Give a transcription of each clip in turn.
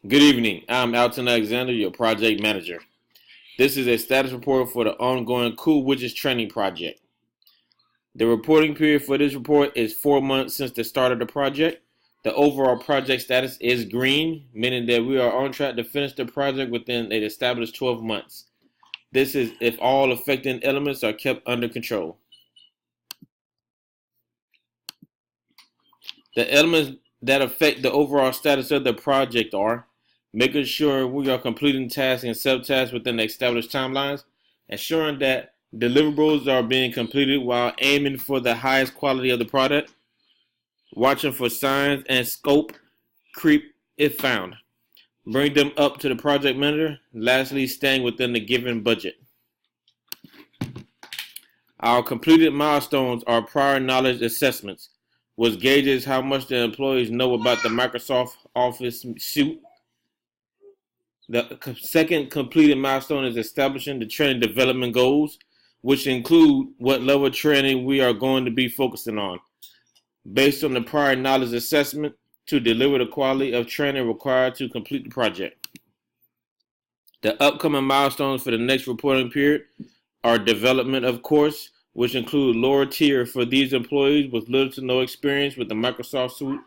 Good evening. I'm Alton Alexander, your project manager. This is a status report for the ongoing Cool Widgets training project. The reporting period for this report is 4 months since the start of the project. The overall project status is green, meaning that we are on track to finish the project within an established 12 months. This is if all affecting elements are kept under control. The elements that affect the overall status of the project are making sure we are completing tasks and subtasks within the established timelines, ensuring that deliverables are being completed while aiming for the highest quality of the product, watching for signs and scope creep if found, bring them up to the project manager, lastly staying within the given budget. Our completed milestones are prior knowledge assessments, which gauges how much the employees know about the Microsoft Office suite. The second completed milestone is establishing the training development goals, which include what level of training we are going to be focusing on, based on the prior knowledge assessment to deliver the quality of training required to complete the project. The upcoming milestones for the next reporting period are development of course, which include lower tier for these employees with little to no experience with the Microsoft Suite,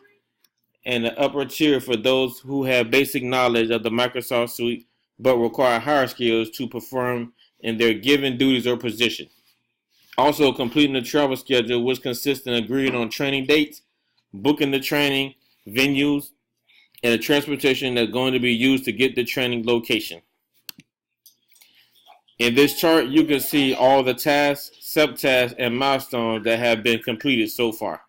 and the upper tier for those who have basic knowledge of the Microsoft Suite but require higher skills to perform in their given duties or position. Also, completing the travel schedule, which consists in agreeing on training dates, booking the training venues, and the transportation that's going to be used to get the training location. In this chart, you can see all the tasks, subtasks, and milestones that have been completed so far.